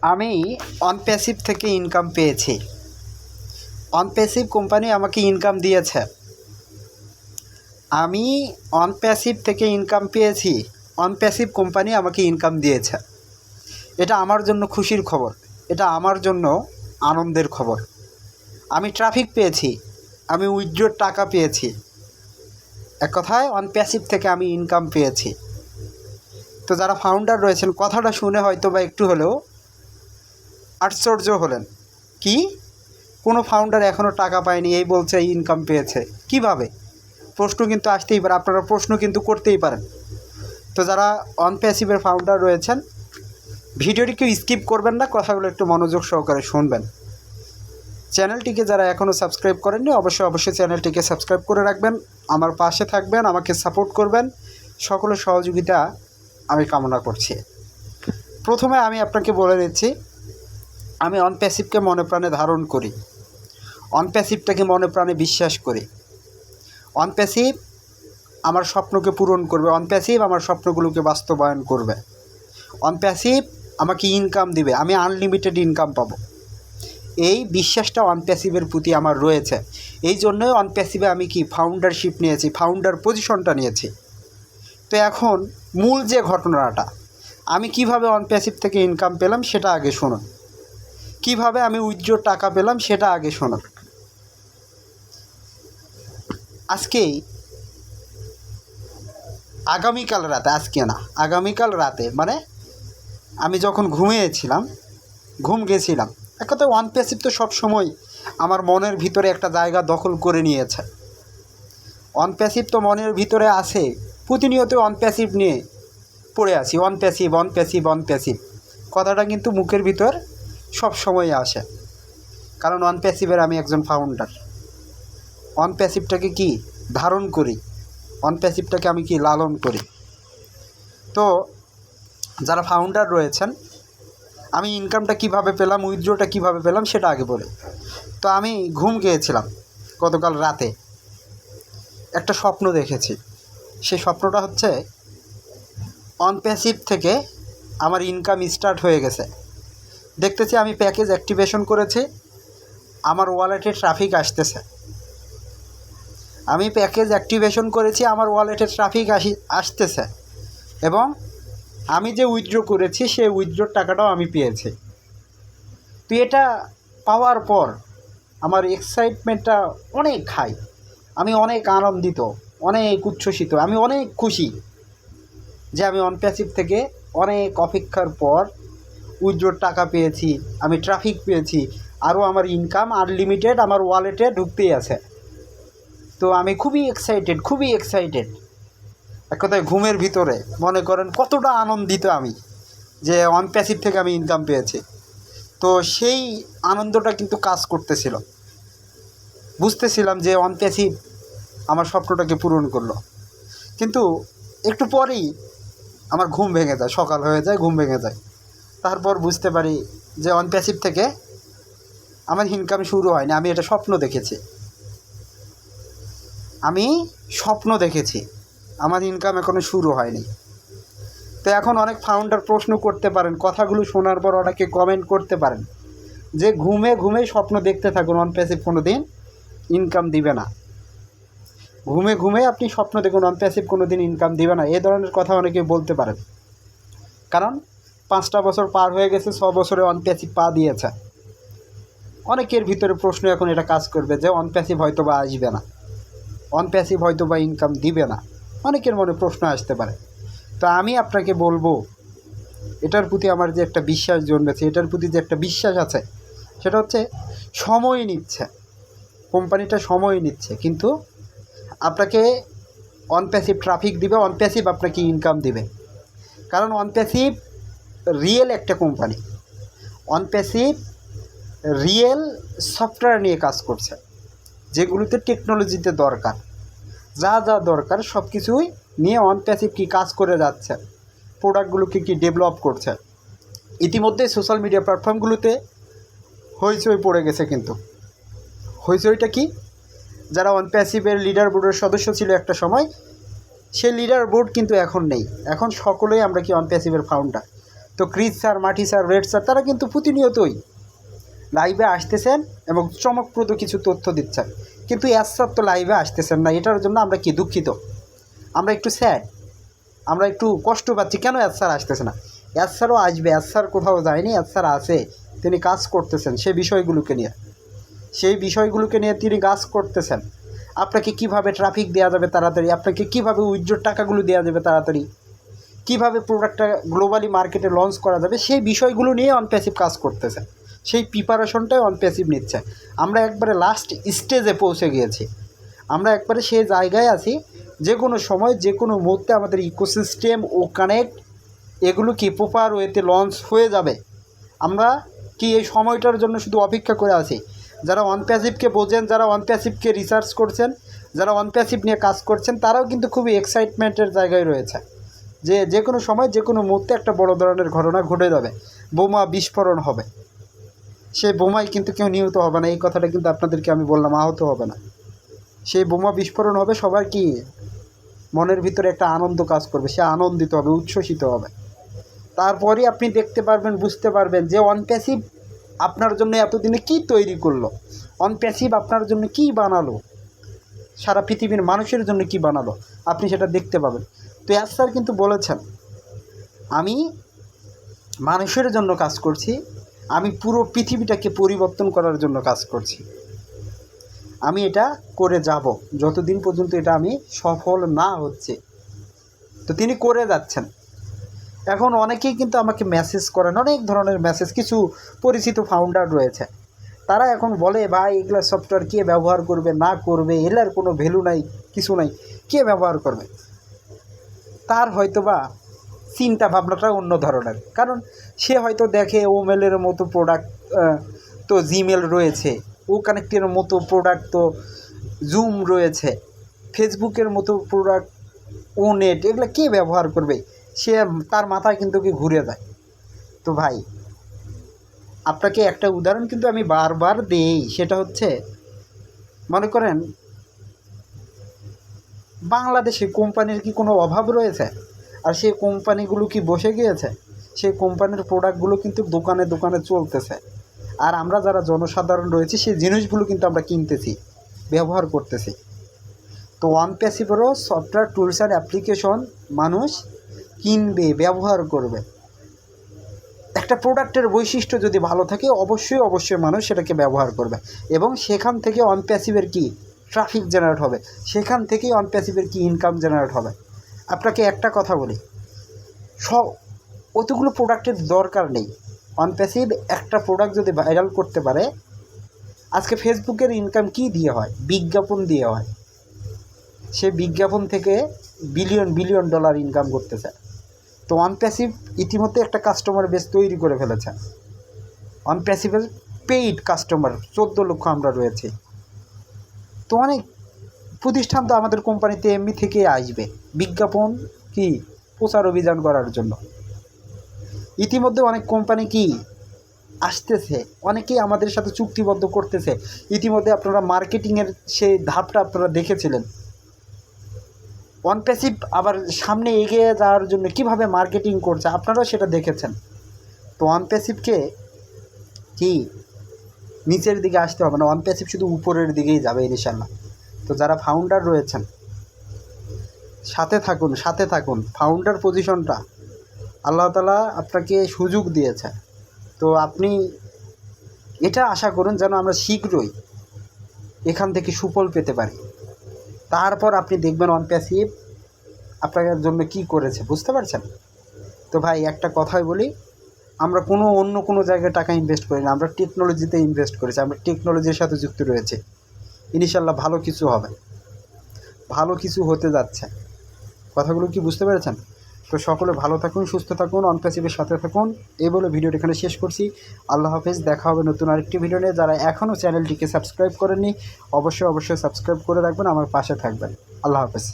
আমি অনপ্যাসিভ থেকে ইনকাম পেয়েছি। অনপ্যাসিভ কোম্পানি আমাকে ইনকাম দিয়েছে। আমি অনপ্যাসিভ থেকে ইনকাম পেয়েছি, অনপ্যাসিভ কোম্পানি আমাকে ইনকাম দিয়েছে। এটা আমার জন্য খুশির খবর, এটা আমার জন্য আনন্দের খবর। আমি ট্রাফিক পেয়েছি, আমি উইথড্রর টাকা পেয়েছি। এক কথায় অনপ্যাসিভ থেকে আমি ইনকাম পেয়েছি। তো যারা ফাউন্ডার রয়েছেন, কথাটা শুনে হয়তো বা একটু হলেও আশ্চর্য হলেন। কি, কোনো ফাউন্ডার এখনও টাকা পায়নি, এই বলছে ইনকাম পেয়েছে কিভাবে? প্রশ্ন কিন্তু আসতেই পারে, আপনারা প্রশ্ন কিন্তু করতেই পারেন। তো যারা অনপ্যাসিভের ফাউন্ডার রয়েছেন, ভিডিওটি কেউ স্কিপ করবেন না, কথাগুলো একটু মনোযোগ সহকারে শুনবেন। চ্যানেলটিকে যারা এখনও সাবস্ক্রাইব করেননি, অবশ্যই চ্যানেলটিকে সাবস্ক্রাইব করে রাখবেন, আমার পাশে থাকবেন, আমাকে সাপোর্ট করবেন। সকলের সহযোগিতা আমি কামনা করছি। প্রথমে আমি আপনাকে বলে দিচ্ছি, আমি অনপ্যাসিভকে মনে প্রাণে ধারণ করি, অনপ্যাসিভটাকে মনে প্রাণে বিশ্বাস করি। অনপ্যাসিভ আমার স্বপ্নকে পূরণ করবে, অনপ্যাসিভ আমার স্বপ্নগুলোকে বাস্তবায়ন করবে, অনপ্যাসিভ আমাকে ইনকাম দিবে, আমি আনলিমিটেড ইনকাম পাবো। এই বিশ্বাসটা অনপ্যাসিভের প্রতি আমার রয়েছে। এই জন্যই অনপ্যাসিভে আমি ফাউন্ডারশিপ নিয়েছি, ফাউন্ডার পজিশনটা নিয়েছি। তো এখন মূল যে ঘটনাটা, আমি কিভাবে অনপ্যাসিভ থেকে ইনকাম পেলাম সেটা আগে শুনুন। কিভাবে আমি উইথড্রর টাকা পেলাম সেটা আগে শুনুন। আগামীকাল রাতে মানে আমি যখন ঘুম গেছিলাম। এক কথায় অনপ্যাসিভ তো সবসময় আমার মনের ভিতরে একটা জায়গা দখল করে নিয়েছে। অনপ্যাসিভ তো মনের ভিতরে আছে, প্রতিনিয়ত অনপ্যাসিভ নিয়ে পড়ে আছি। অনপ্যাসিভ কথাটা কিন্তু মুখের ভিতর সব সময় আসে, কারণ অনপ্যাসিভের আমি একজন ফাউন্ডার। অনপ্যাসিভটাকে ধারণ করি, অনপ্যাসিভটাকে আমি লালন করি। তো যারা ফাউন্ডার রয়েছেন, আমি ইনকামটা কিভাবে পেলাম, উইথড্রটা কিভাবে পেলাম সেটা আগে বলি। তো আমি ঘুম গিয়েছিলাম গতকাল রাতে, একটা স্বপ্ন দেখেছি। সেই স্বপ্নটা হচ্ছে অনপ্যাসিভ থেকে আমার ইনকাম স্টার্ট হয়ে গেছে। দেখতেছি আমি প্যাকেজ অ্যাক্টিভেশন করেছি, আমার ওয়ালেটে ট্রাফিক আসতেছে। আমি প্যাকেজ অ্যাক্টিভেশন করেছি, আমার ওয়ালেটে ট্রাফিক আসতেছে এবং আমি যে উইথড্র করেছি সেই উইথড্রর টাকাটাও আমি পেয়েছি। তো এটা পাওয়ার পর আমার এক্সাইটমেন্টটা অনেক হাই, আমি অনেক আনন্দিত, অনেক উচ্ছ্বসিত, আমি অনেক খুশি যে আমি অনপ্যাসিভ থেকে অনেক অপেক্ষার পর উইথড্রর টাকা পেয়েছি, আমি ট্রাফিক পেয়েছি, আরও আমার ইনকাম আনলিমিটেড আমার ওয়ালেটে ঢুকতেই আছে। তো আমি খুবই এক্সাইটেড। এক কথায় ঘুমের ভিতরে মনে করেন কতটা আনন্দিত আমি যে অনপ্যাসিভ থেকে আমি ইনকাম পেয়েছি। তো সেই আনন্দটা কিন্তু কাজ করতেছিল, বুঝতেছিলাম যে অনপ্যাসিভ আমার স্বপ্নটাকে পূরণ করলো। কিন্তু একটু পরেই আমার ঘুম ভেঙে যায়, সকাল হয়ে যায়, ঘুম ভেঙে যায়। তারপর বুঝতে পারি যে অনপ্যাসিভ থেকে আমার ইনকাম শুরু হয়নি, আমি এটা স্বপ্ন দেখেছি, আমার ইনকাম এখনও শুরু হয়নি। তো এখন অনেক ফাউন্ডার প্রশ্ন করতে পারেন, কথাগুলো শোনার পর অনেকে কমেন্ট করতে পারেন যে ঘুমে স্বপ্ন দেখতে থাকুন, অনপ্যাসিভ কোনো দিন ইনকাম দিবে না। ঘুমে আপনি স্বপ্ন দেখুন, অনপ্যাসিভ কোনো দিন ইনকাম দিবে না, এ ধরনের কথা অনেকে বলতে পারেন। কারণ 5টা বছর পার হয়ে গেছে, 6 বছরে অনপ্যাসিভ পা দিয়েছে। অনেকের ভিতরে প্রশ্ন এখন এটা কাজ করবে যে অনপ্যাসিভ হয়তো বা আসবে না, অনপ্যাসিভ হয়তো বা ইনকাম দিবে না, অনেকের মনে প্রশ্ন আসতে পারে। তো আমি আপনাকে বলবো, এটার প্রতি আমার যে একটা বিশ্বাস জন্মেছে, এটার প্রতি যে একটা বিশ্বাস আছে, সেটা হচ্ছে সময় নিচ্ছে, কোম্পানিটা সময় নিচ্ছে, কিন্তু আপনাকে অনপ্যাসিভ ট্রাফিক দিবে, অনপ্যাসিভ আপনাকে ইনকাম দিবে। কারণ অনপ্যাসিভ রিয়েল একটা কোম্পানি, অনপ্যাসিভ রিয়েল সফটওয়্যার নিয়ে কাজ করছে, যেগুলোতে টেকনোলজিতে দরকার, যা দরকার সব কিছুই নিয়ে অনপ্যাসিভ কাজ করে যাচ্ছে, প্রোডাক্টগুলোকে ডেভেলপ করছে। ইতিমধ্যে সোশ্যাল মিডিয়া প্ল্যাটফর্মগুলোতে হইচই পড়ে গেছে। কিন্তু হইচইটা যারা অনপ্যাসিভের লিডার বোর্ডের সদস্য ছিল একটা সময়, সেই লিডার বোর্ড কিন্তু এখন নেই, এখন সকলেই আমরা অনপ্যাসিভের ফাউন্ডার। তো ক্রিস স্যার, মাটি স্যার, রেড স্যার তারা কিন্তু প্রতিনিয়তই লাইভে আসতেছেন এবং চমকপ্রদ কিছু তথ্য দিচ্ছেন, কিন্তু এস স্যার তো লাইভে আসতেছেন না। এটার জন্য আমরা কি দুঃখিত, আমরা একটু স্যাড, আমরা একটু কষ্ট পাচ্ছি। কেন এস স্যার আসতেছে না? এস স্যারও আসবে, এস স্যার কোথাও যায়নি, এস স্যার আছে, তিনি কাজ করতেছেন সেই বিষয়গুলোকে নিয়ে তিনি কাজ করতেছেন। আপনাকে কিভাবে ট্রাফিক দেওয়া যাবে তাড়াতাড়ি, আপনাকে কিভাবে উইথড্রর টাকাগুলো দেওয়া যাবে তাড়াতাড়ি, কিভাবে প্রোডাক্টটা গ্লোবালি মার্কেটে লঞ্চ করা যাবে, সেই বিষয়গুলো নিয়ে অনপ্যাসিভ কাজ করতেছে, সেই প্রিপারেশনটাই অনপ্যাসিভ নিচ্ছে। আমরা একবারে লাস্ট স্টেজে পৌঁছে গিয়েছি, আমরা একবারে সেই জায়গায় আছি যে কোনো সময় যে কোনো মুহূর্তে আমাদের ইকোসিস্টেম ও কানেক্ট এগুলো কি প্রপার ওয়েতে লঞ্চ হয়ে যাবে। আমরা কি এই সময়টার জন্য শুধু অপেক্ষা করে আছি? যারা অনপ্যাসিভকে বোঝেন, যারা অনপ্যাসিভকে রিসার্চ করছেন, যারা অনপ্যাসিভ নিয়ে কাজ করছেন, তারাও কিন্তু খুবই এক্সাইটমেন্টের জায়গায় রয়েছে যে কোনো সময় যে কোনো মুহূর্তে একটা বড় ধরনের ঘটনা ঘটে যাবে, বোমা বিস্ফোরণ হবে। সেই বোমায় কিন্তু কেউ নিহত হবে না, এই কথাটা কিন্তু আপনাদেরকে আমি বললাম, আহত হবে না। সেই বোমা বিস্ফোরণ হবে, সবার কি মনের ভিতরে একটা আনন্দ কাজ করবে, সে আনন্দিত হবে, উচ্ছ্বসিত হবে। তারপরেই আপনি দেখতে পারবেন, বুঝতে পারবেন যে অনপ্যাসিভ আপনার জন্য এতদিনে কি তৈরি করলো, অনপ্যাসিভ আপনার জন্য কি বানালো, সারা পৃথিবীর মানুষের জন্য কি বানালো, আপনি সেটা দেখতে পাবেন। তো এস স্যার কিন্তু বলেছেন, আমি মানুষের জন্য কাজ করছি, আমি পুরো পৃথিবীটাকে পরিবর্তন করার জন্য কাজ করছি, আমি এটা করে যাব যতদিন পর্যন্ত এটা আমি সফল না হচ্ছে। তো তিনি করে যাচ্ছেন। এখন অনেকেই কিন্তু আমাকে মেসেজ করেন, অনেক ধরনের মেসেজ, কিছু পরিচিত ফাউন্ডার রয়েছে, তারা এখন বলে ভাই এগুলো সফটওয়্যার কে ব্যবহার করবে না করবে, এগুলার কোনো ভ্যালু নাই, কিছু নাই, কে ব্যবহার করবে? তার হয়তোবা চিন্তা ভাবনাটা অন্য ধরনের, কারণ সে হয়তো দেখে ওমেলের মতো প্রোডাক্ট তো জিমেল রয়েছে, ও কানেক্টের মতো প্রোডাক্ট তো জুম রয়েছে, ফেসবুকের মতো প্রোডাক্ট ও নেট, এগুলো কে ব্যবহার করবে, সে তার মাথায় কিন্তু কি ঘুরে যায়। তো ভাই আপনাকে একটা উদাহরণ কিন্তু আমি বারবার দিই, সেটা হচ্ছে মনে করেন বাংলাদেশে কোম্পানির কি কোনো অভাব রয়েছে? আর সেই কোম্পানিগুলো কি বসে গিয়েছে? সেই কোম্পানির প্রোডাক্টগুলো কিন্তু দোকানে দোকানে চলতেছে, আর আমরা যারা জনসাধারণ রয়েছে সেই জিনিসগুলো কিন্তু আমরা কিনতেছি, ব্যবহার করতেছি। তো অনপ্যাসিভেরও সফটওয়্যার টুলস অ্যান্ড অ্যাপ্লিকেশন মানুষ কিনবে, ব্যবহার করবে। একটা প্রোডাক্টের বৈশিষ্ট্য যদি ভালো থাকে অবশ্যই মানুষ সেটাকে ব্যবহার করবে, এবং সেখান থেকে অনপ্যাসিভের কি ট্রাফিক জেনারেট হবে, সেখান থেকেই অনপ্যাসিভের কি ইনকাম জেনারেট হবে। আপনাকে একটা কথা বলি, অতগুলো প্রোডাক্টের দরকার নেই। অনপ্যাসিভ একটা প্রোডাক্ট যদি ভাইরাল করতে পারে, আজকে ফেসবুকের ইনকাম কি দিয়ে হয়? বিজ্ঞাপন দিয়ে হয়। সে বিজ্ঞাপন থেকে বিলিয়ন ডলার ইনকাম করতেছে। তো অনপ্যাসিভ ইতিমধ্যে একটা কাস্টমার বেস তৈরি করে ফেলেছে। অনপ্যাসিভের পেইড কাস্টমার 14 লক্ষ আমরা রয়েছে। তো অনেক প্রতিষ্ঠান তো আমাদের কোম্পানিতে এমনি থেকে আসবে বিজ্ঞাপন কি প্রচার অভিযান করার জন্য। ইতিমধ্যে অনেক কোম্পানি কি আসতেছে, অনেকেই আমাদের সাথে চুক্তিবদ্ধ করতেছে। ইতিমধ্যে আপনারা মার্কেটিংয়ের সেই ধাপটা আপনারা দেখেছিলেন। অনপ্যাসিভ আবার সামনে এগিয়ে যাওয়ার জন্য কিভাবে মার্কেটিং করছে আপনারাও সেটা দেখেছেন। তো অনপ্যাসিভকে কি নিচের দিকে আসতে হবে না, অনপ্যাসিভ শুধু উপরের দিকেই যাবে ইনশাআল্লাহ। তো যারা ফাউন্ডার রয়েছেন সাথে থাকুন। ফাউন্ডার পজিশনটা আল্লাহ তাআলা আপনাকে সুযোগ দিয়েছে, তো আপনি এটা আশা করুন যেন আমরা শীঘ্রই এখান থেকে সুফল পেতে পারি। তারপর আপনি দেখবেন অনপ্যাসিভ আপনার জন্য কি করেছে, বুঝতে পারছেন? তো ভাই একটা কথাই বলি, আমরা অন্য কোনো জায়গায় টাকা ইনভেস্ট করি না, আমরা টেকনোলজিতে ইনভেস্ট করেছি, আমরা টেকনোলজির সাথে যুক্ত রয়েছে। ইনশাআল্লাহ ভালো কিছু হবে, ভালো কিছু হতে যাচ্ছে। কথাগুলো কি বুঝতে পেরেছেন? তো সকলে ভালো থাকুন, সুস্থ থাকুন, অনপ্যাসিভের সাথে থাকুন। এই বলে ভিডিওটি এখানে শেষ করছি। আল্লাহ হাফেজ, দেখা হবে নতুন আরেকটি ভিডিও নিয়ে। যারা এখনও চ্যানেলটিকে সাবস্ক্রাইব করেননি অবশ্যই সাবস্ক্রাইব করে রাখবেন, আমার পাশে থাকবেন। আল্লাহ হাফেজ।